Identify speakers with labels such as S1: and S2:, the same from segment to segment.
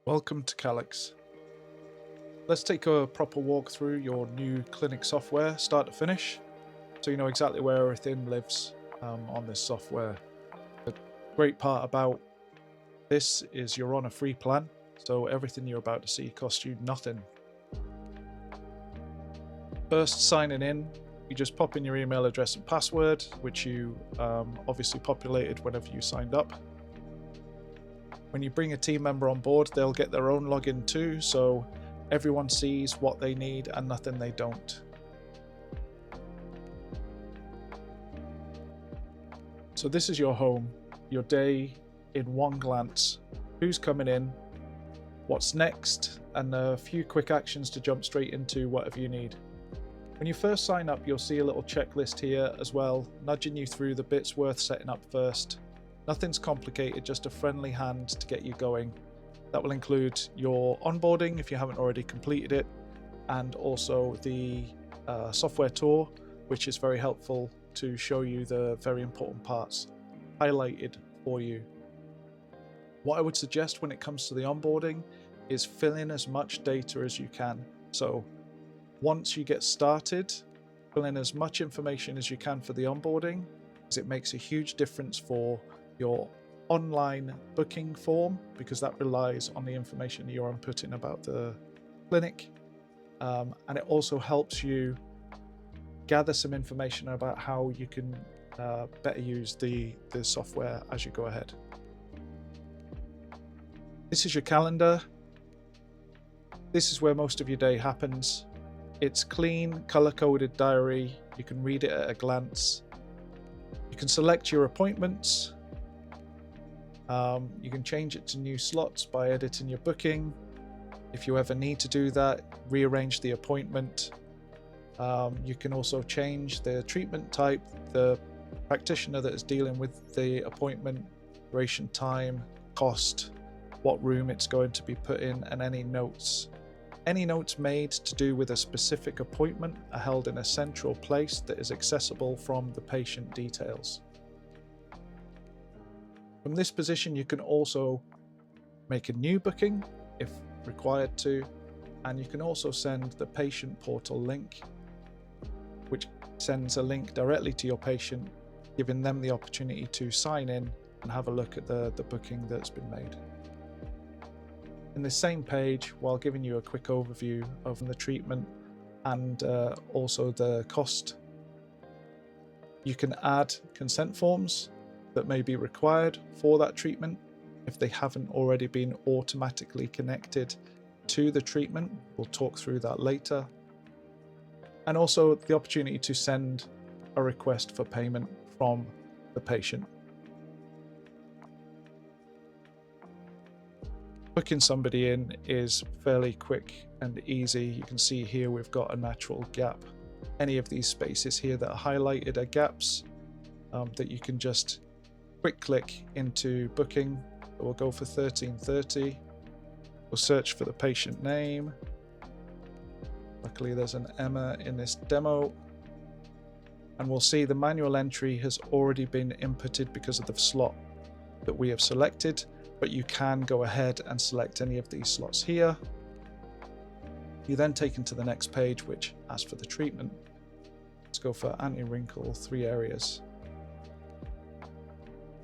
S1: Welcome to Calyx. Let's take a proper walk through your new clinic software, start to finish, so you know exactly where everything lives on this software. The great part about this is you're on a free plan, so everything you're about to see costs you nothing. First, signing in, you just pop in your email address and password, which you obviously populated whenever you signed up. When you bring a team member on board, they'll get their own login too, so everyone sees what they need and nothing they don't. So this is your home, your day in one glance. Who's coming in, what's next, and a few quick actions to jump straight into whatever you need. When you first sign up, you'll see a little checklist here as well, nudging you through the bits worth setting up first. Nothing's complicated, just a friendly hand to get you going. That will include your onboarding if you haven't already completed it, and also the software tour, which is very helpful to show you the very important parts highlighted for you. What I would suggest when it comes to the onboarding is fill in as much data as you can. So once you get started, fill in as much information as you can for the onboarding, because it makes a huge difference for your online booking form, because that relies on the information you're inputting about the clinic, and it also helps you gather some information about how you can better use the software as you go ahead. This is your calendar. This is where most of your day happens. It's clean, color-coded diary. You can read it at a glance. You can select your appointments. You can change it to new slots by editing your booking. If you ever need to do that, rearrange the appointment. You can also change the treatment type, the practitioner that is dealing with the appointment, duration time, cost, what room it's going to be put in, and any notes. Any notes made to do with a specific appointment are held in a central place that is accessible from the patient details. From this position, you can also make a new booking if required to, and you can also send the patient portal link, which sends a link directly to your patient, giving them the opportunity to sign in and have a look at the booking that's been made. In the same page, while giving you a quick overview of the treatment and also the cost, you can add consent forms that may be required for that treatment if they haven't already been automatically connected to the treatment. We'll talk through that later. And also the opportunity to send a request for payment from the patient. Booking somebody in is fairly quick and easy. You can see here we've got a natural gap. Any of these spaces here that are highlighted are gaps that you can just quick click into booking. We'll go for 13:30. We'll search for the patient name. Luckily there's an Emma in this demo. And we'll see the manual entry has already been inputted because of the slot that we have selected, but you can go ahead and select any of these slots here. You're then taken to the next page, which asks for the treatment. Let's go for anti-wrinkle, 3 areas.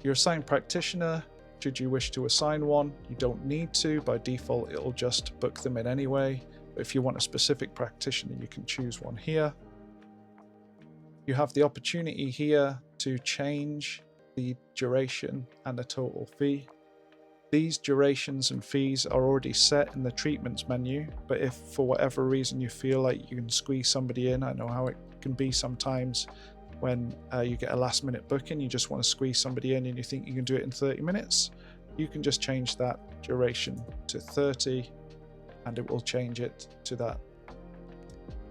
S1: Your assigned practitioner, should you wish to assign one, you don't need to. By default, it'll just book them in anyway. But if you want a specific practitioner, you can choose one here. You have the opportunity here to change the duration and the total fee. These durations and fees are already set in the treatments menu, but if for whatever reason you feel like you can squeeze somebody in, I know how it can be sometimes when you get a last minute booking, you just want to squeeze somebody in and you think you can do it in 30 minutes, you can just change that duration to 30 and it will change it to that.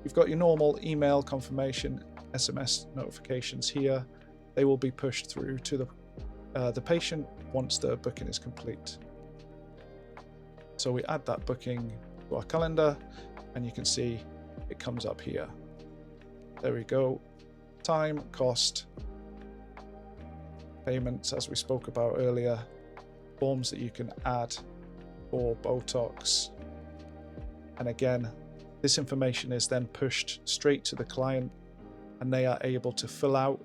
S1: You've got your normal email confirmation, SMS notifications here. They will be pushed through to the patient once the booking is complete. So we add that booking to our calendar and you can see it comes up here. There we go. Time, cost, payments, as we spoke about earlier, forms that you can add or Botox. And again, this information is then pushed straight to the client, and they are able to fill out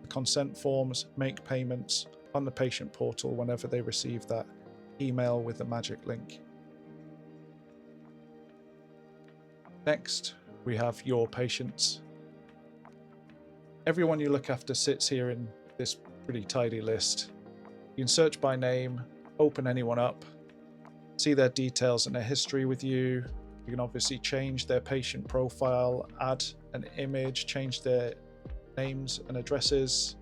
S1: the consent forms, make payments on the patient portal whenever they receive that email with the magic link. Next, we have your patients. Everyone you look after sits here in this pretty tidy list. You can search by name, open anyone up, see their details and their history with you. You can obviously change their patient profile, add an image, change their names and addresses.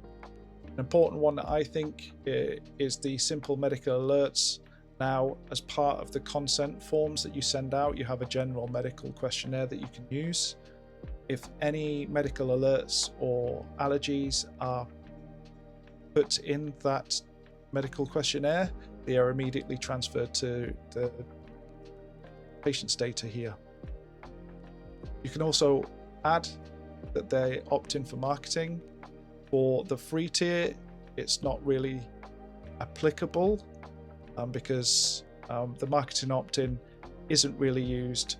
S1: An important one that I think is the simple medical alerts. Now, as part of the consent forms that you send out, you have a general medical questionnaire that you can use. If any medical alerts or allergies are put in that medical questionnaire, they are immediately transferred to the patient's data here. You can also add that they opt in for marketing. For the free tier, it's not really applicable because the marketing opt-in isn't really used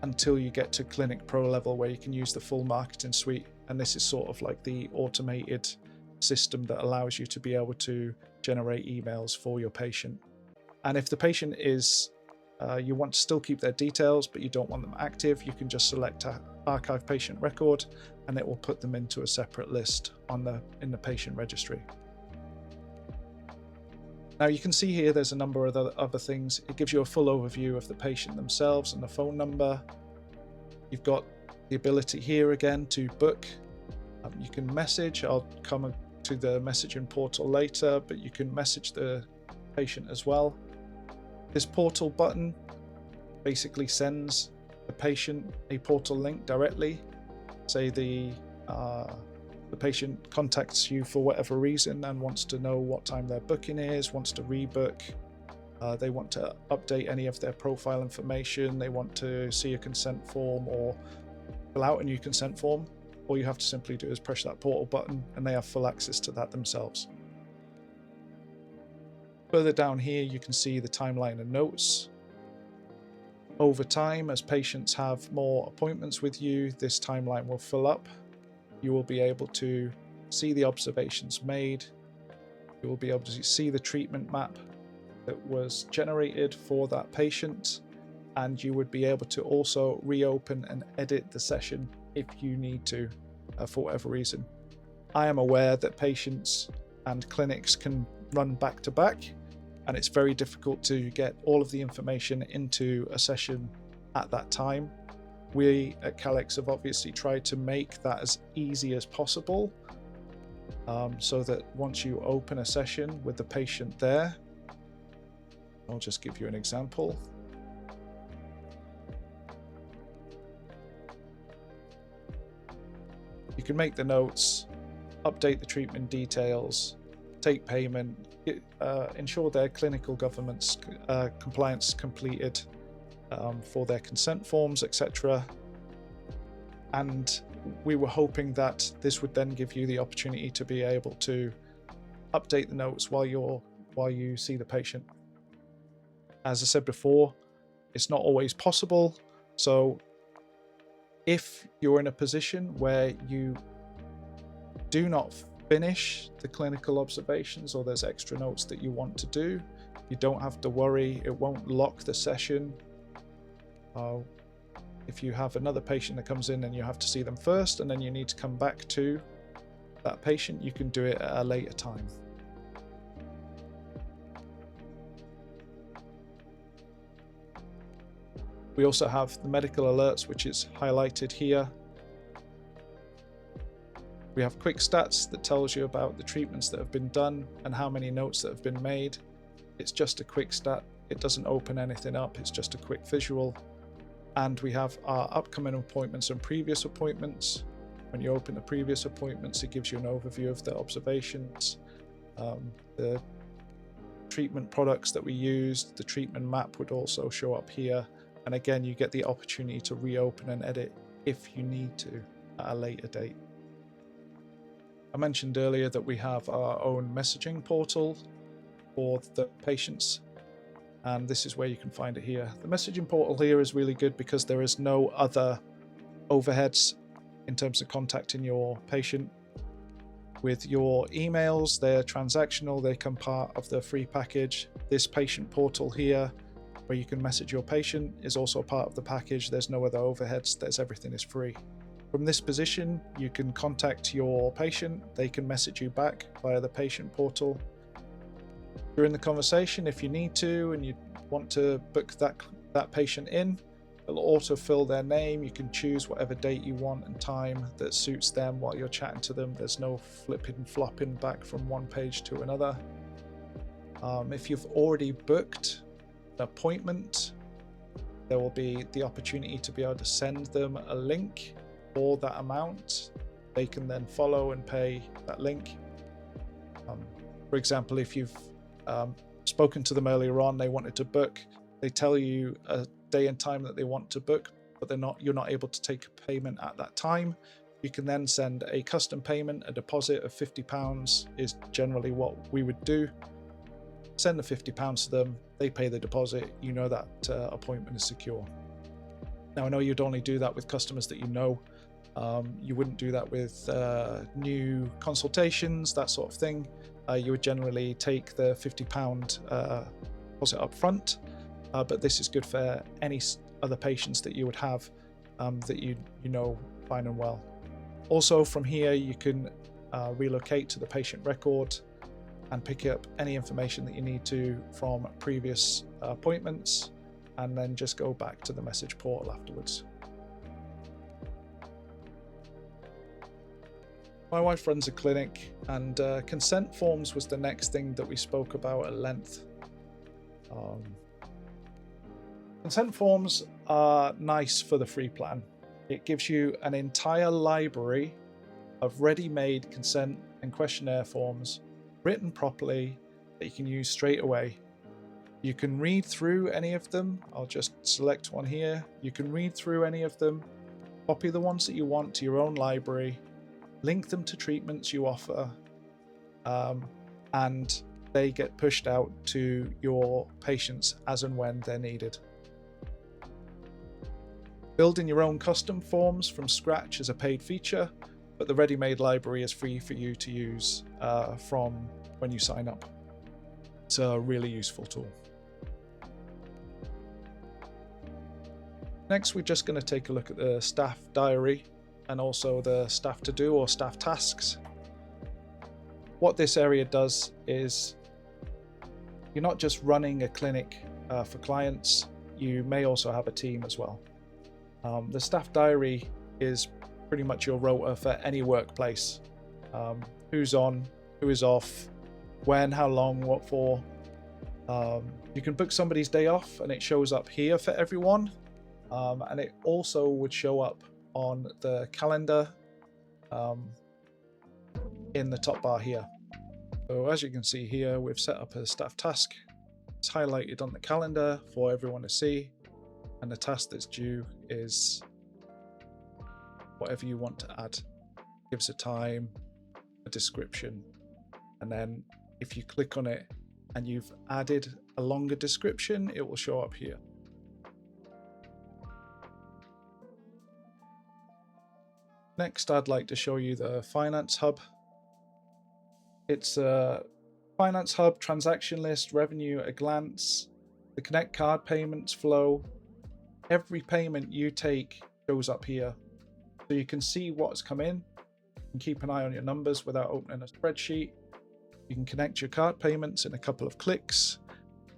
S1: until you get to Clinic Pro level, where you can use the full marketing suite, and this is sort of like the automated system that allows you to be able to generate emails for your patient. And if the patient is you want to still keep their details but you don't want them active, you can just select archive patient record and it will put them into a separate list in the patient registry. Now you can see here there's a number of other things. It gives you a full overview of the patient themselves and the phone number. You've got the ability here again to book. You can message. I'll come to the messaging portal later, but you can message the patient as well. This portal button basically sends the patient a portal link directly. Say the patient contacts you for whatever reason and wants to know what time their booking is, wants to rebook, they want to update any of their profile information, they want to see a consent form or fill out a new consent form. All you have to simply do is press that portal button and they have full access to that themselves. Further down here you can see the timeline and notes. Over time, as patients have more appointments with you, this timeline will fill up. You will be able to see the observations made. You will be able to see the treatment map that was generated for that patient, and you would be able to also reopen and edit the session if you need to for whatever reason. I am aware that patients and clinics can run back to back, and it's very difficult to get all of the information into a session at that time. We at Calyx have obviously tried to make that as easy as possible, so that once you open a session with the patient there, I'll just give you an example. You can make the notes, update the treatment details, take payment, ensure their clinical governance compliance completed for their consent forms, etc. And we were hoping that this would then give you the opportunity to be able to update the notes while you see the patient. As I said before, it's not always possible, so if you're in a position where you do not finish the clinical observations or there's extra notes that you want to do, you don't have to worry, it won't lock the session. If you have another patient that comes in and you have to see them first and then you need to come back to that patient, you can do it at a later time. We also have the medical alerts, which is highlighted here. We have quick stats that tells you about the treatments that have been done and how many notes that have been made. It's just a quick stat. It doesn't open anything up. It's just a quick visual. And we have our upcoming appointments and previous appointments. When you open the previous appointments, it gives you an overview of the observations, the treatment products that we used. The treatment map would also show up here. And again, you get the opportunity to reopen and edit if you need to at a later date. I mentioned earlier that we have our own messaging portal for the patients, and this is where you can find it here. The messaging portal here is really good because there is no other overheads in terms of contacting your patient. With your emails, they're transactional, they come part of the free package. This patient portal here, where you can message your patient, is also part of the package. There's no other overheads, everything is free. From this position, you can contact your patient, they can message you back via the patient portal. During the conversation, if you need to and you want to book that patient in, it'll auto-fill their name. You can choose whatever date you want and time that suits them while you're chatting to them. There's no flipping and flopping back from one page to another. If you've already booked an appointment, there will be the opportunity to be able to send them a link for that amount. They can then follow and pay that link. For example, if you've spoken to them earlier on, they wanted to book, they tell you a day and time that they want to book, but you're not able to take a payment at that time. You can then send a custom payment. A deposit of £50 is generally what we would do. Send the £50 to them, they pay the deposit, you know that appointment is secure. Now, I know you'd only do that with customers that you know. You wouldn't do that with new consultations, that sort of thing. You would generally take the £50 deposit up front, but this is good for any other patients that you would have that you know fine and well. Also, from here you can relocate to the patient record and pick up any information that you need to from previous appointments, and then just go back to the message portal afterwards. My wife runs a clinic, and consent forms was the next thing that we spoke about at length. Consent forms are nice for the free plan. It gives you an entire library of ready-made consent and questionnaire forms written properly that you can use straight away. You can read through any of them. I'll just select one here. You can read through any of them, copy the ones that you want to your own library, link them to treatments you offer, and they get pushed out to your patients as and when they're needed. Building your own custom forms from scratch is a paid feature, but the ready-made library is free for you to use from when you sign up. It's a really useful tool. Next, we're just going to take a look at the staff diary and also the staff to-do or staff tasks. What this area does is you're not just running a clinic for clients, you may also have a team as well. The staff diary is pretty much your rota for any workplace. Who's on, who is off, when, how long, what for. You can book somebody's day off and it shows up here for everyone. And it also would show up on the calendar in the top bar here. So as you can see here, we've set up a staff task. It's highlighted on the calendar for everyone to see. And the task that's due is whatever you want to add. Gives a time, a description, and then if you click on it and you've added a longer description, it will show up here. Next, I'd like to show you the Finance Hub. It's a Finance Hub transaction list, revenue at a glance, the Connect card payments flow. Every payment you take shows up here. So you can see what's come in. You can keep an eye on your numbers without opening a spreadsheet. You can connect your card payments in a couple of clicks,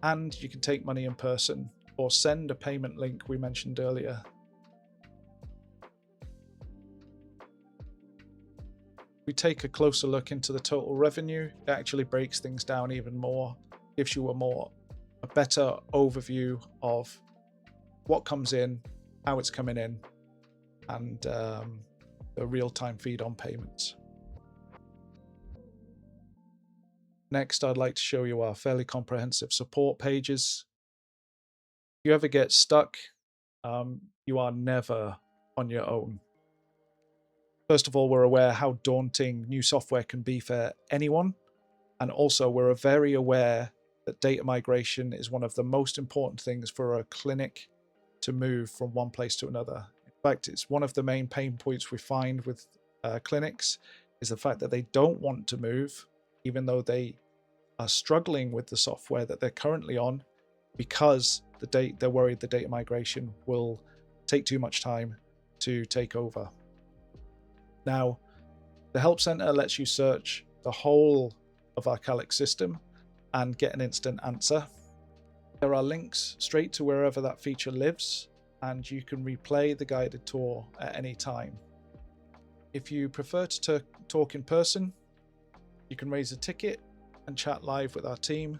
S1: and you can take money in person or send a payment link we mentioned earlier. We take a closer look into the total revenue. It actually breaks things down even more, gives you a better overview of what comes in, how it's coming in, and the real-time feed on payments. Next, I'd like to show you our fairly comprehensive support pages. If you ever get stuck, you are never on your own. First of all, we're aware how daunting new software can be for anyone, and also we're very aware that data migration is one of the most important things for a clinic to move from one place to another. In fact, it's one of the main pain points we find with clinics is the fact that they don't want to move, even though they are struggling with the software that they're currently on, because they're worried the data migration will take too much time to take over. Now, the Help Center lets you search the whole of our Calyx system and get an instant answer. There are links straight to wherever that feature lives, and you can replay the guided tour at any time. If you prefer to talk in person, you can raise a ticket and chat live with our team.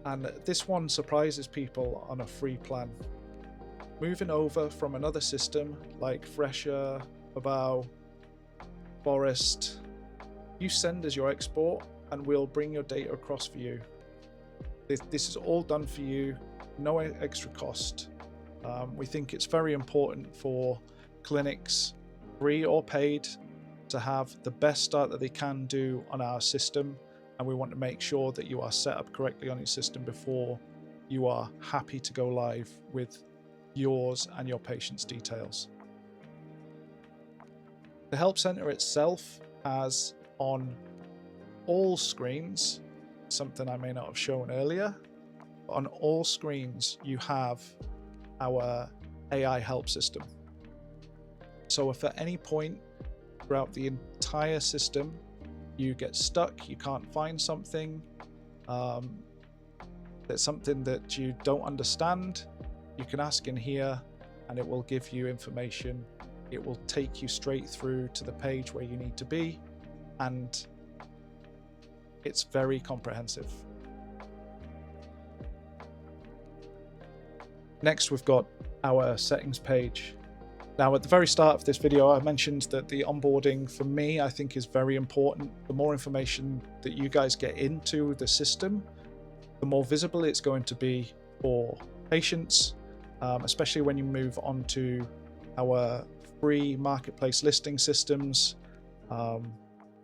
S1: And this one surprises people on a free plan. Moving over from another system like Fresher, Babao, Forest, you send us your export and we'll bring your data across for you. This is all done for you, no extra cost. We think it's very important for clinics, free or paid, to have the best start that they can do on our system, and we want to make sure that you are set up correctly on your system before you are happy to go live with yours and your patient's details. The Help Center itself has on all screens, something I may not have shown earlier, on all screens you have our AI help system. So if at any point throughout the entire system you get stuck, you can't find something, there's something that you don't understand, you can ask in here and it will give you information. It will take you straight through to the page where you need to be, and it's very comprehensive. Next, we've got our settings page. Now, at the very start of this video, I mentioned that the onboarding for me, I think, is very important. The more information that you guys get into the system, the more visible it's going to be for patients, especially when you move on to our free marketplace listing systems,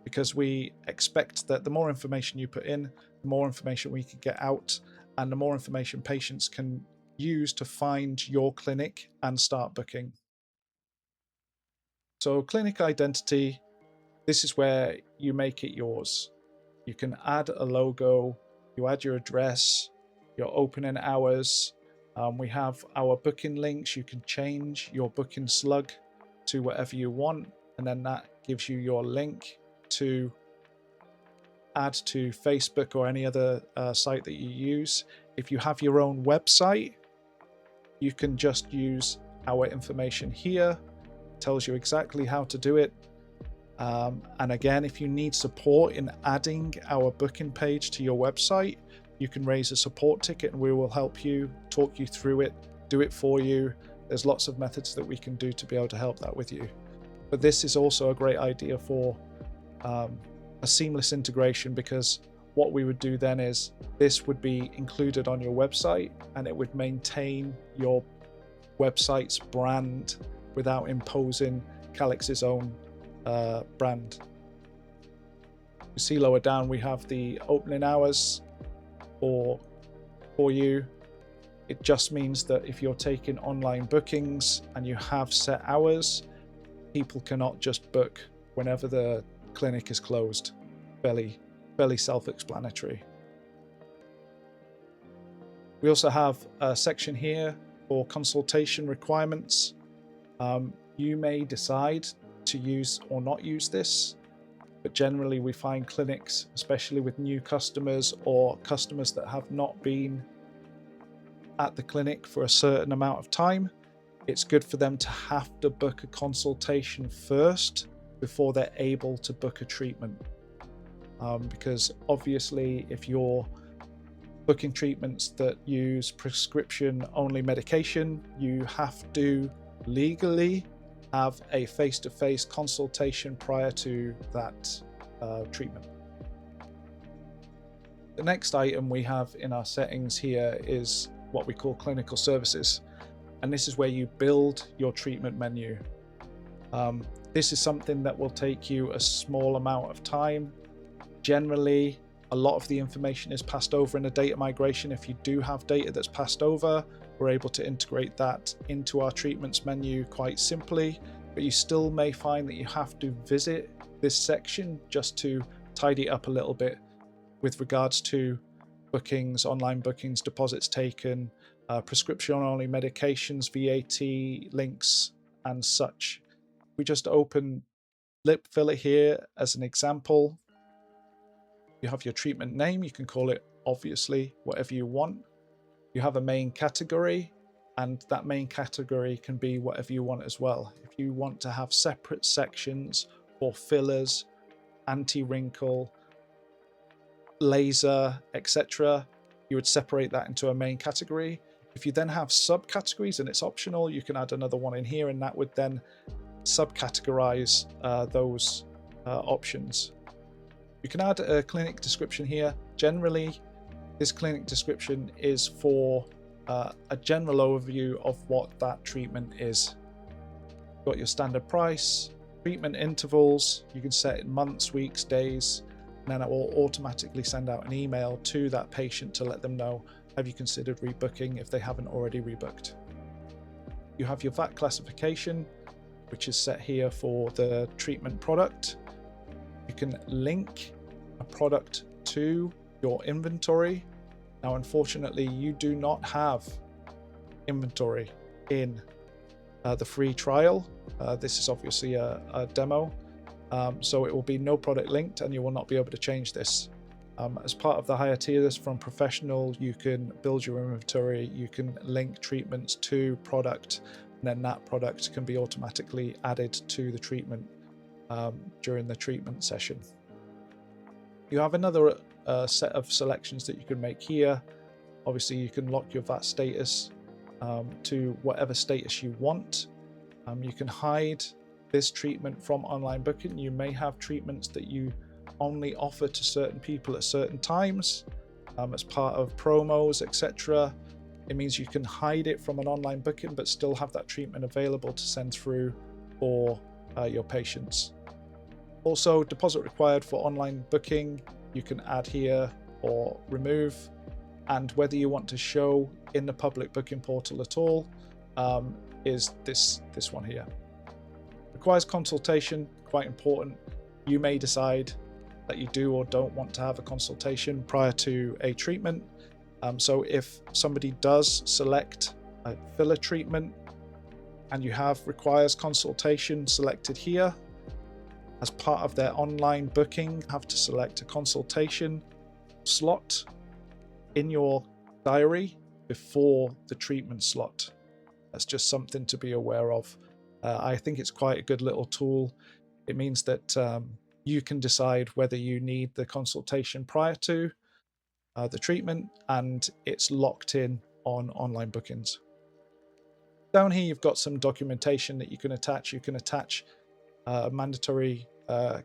S1: because we expect that the more information you put in, the more information we can get out, and the more information patients can use to find your clinic and start booking. So clinic identity, this is where you make it yours. You can add a logo, you add your address, your opening hours. We have our booking links. You can change your booking slug to whatever you want, and then that gives you your link to add to Facebook or any other site that you use. If you have your own website, you can just use our information here. It tells you exactly how to do it. And again, if you need support in adding our booking page to your website, you can raise a support ticket and we will help you, talk you through it, do it for you. There's lots of methods that we can do to be able to help that with you. But this is also a great idea for a seamless integration, because what we would do then is this would be included on your website and it would maintain your website's brand without imposing Calyx's own brand. You see lower down we have the opening hours for you. It just means that if you're taking online bookings and you have set hours, people cannot just book whenever the clinic is closed. Fairly self-explanatory. We also have a section here for consultation requirements. You may decide to use or not use this, but generally we find clinics, especially with new customers or customers that have not been at the clinic for a certain amount of time, it's good for them to have to book a consultation first before they're able to book a treatment. Because obviously if you're booking treatments that use prescription only medication, you have to legally have a face-to-face consultation prior to that treatment. The next item we have in our settings here is what we call clinical services, and this is where you build your treatment menu. This is something that will take you a small amount of time. Generally, A lot of the information is passed over in a data migration. If you do have data that's passed over, we're able to integrate that into our treatments menu quite simply, but you still may find that you have to visit this section just to tidy it up a little bit with regards to bookings, online bookings, deposits taken, prescription-only medications, VAT links, and such. We just open lip filler here as an example. You have your treatment name. You can call it obviously whatever you want. You have a main category, and that main category can be whatever you want as well. If you want to have separate sections for fillers, anti-wrinkle, laser, etc., you would separate that into a main category. If you then have subcategories, and it's optional, you can add another one in here, and that would then subcategorize those options. You can add a clinic description here. Generally, this clinic description is for a general overview of what that treatment is. You've got your standard price, treatment intervals. You can set in months, weeks, days, and then it will automatically send out an email to that patient to let them know, have you considered rebooking if they haven't already rebooked. You have your VAT classification, which is set here for the treatment product. You can link a product to your inventory. Now, unfortunately, you do not have inventory in the free trial. This is obviously a demo, so it will be no product linked, and you will not be able to change this. As part of the higher tiers from professional, you can build your inventory, you can link treatments to product, and then that product can be automatically added to the treatment during the treatment session. You have another set of selections that you can make here. Obviously, you can lock your VAT status to whatever status you want. You can hide this treatment from online booking. You may have treatments that you only offer to certain people at certain times as part of promos, etc. It means you can hide it from an online booking but still have that treatment available to send through for your patients. Also, deposit required for online booking, you can add here or remove, and whether you want to show in the public booking portal at all is this one here. Requires consultation, quite important. You may decide that you do or don't want to have a consultation prior to a treatment. So if somebody does select a filler treatment and you have requires consultation selected here, as part of their online booking, have to select a consultation slot in your diary before the treatment slot. That's just something to be aware of. I think it's quite a good little tool. It means that you can decide whether you need the consultation prior to the treatment, and it's locked in on online bookings. Down here, you've got some documentation that you can attach. You can attach mandatory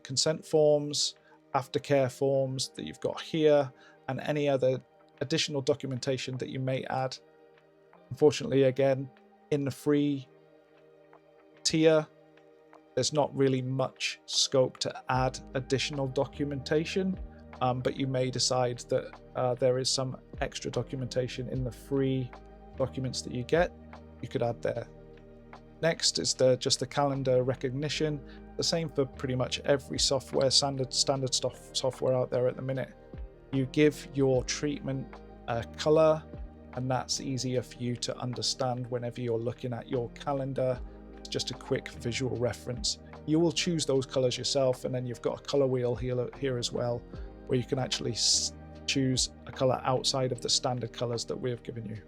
S1: consent forms, aftercare forms that you've got here, and any other additional documentation that you may add. Unfortunately, again, in the free tier, there's not really much scope to add additional documentation, but you may decide that there is some extra documentation in the free documents that you get. You could add there. Next is just the calendar recognition. The same for pretty much every software, standard software out there at the minute. You give your treatment a color, and that's easier for you to understand whenever you're looking at your calendar. It's just a quick visual reference. You will choose those colors yourself, and then you've got a color wheel here as well, where you can actually choose a color outside of the standard colors that we have given you.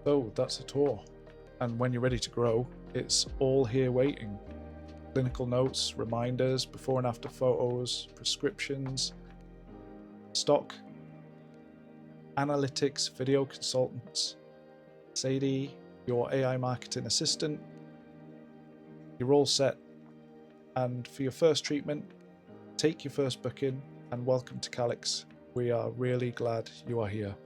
S1: So that's a tour, and when you're ready to grow, it's all here waiting. Clinical notes, reminders, before and after photos, prescriptions, stock, analytics, video consultants, Sadie, your AI marketing assistant. You're all set, and for your first treatment, take your first booking, and welcome to Calyx. We are really glad you are here.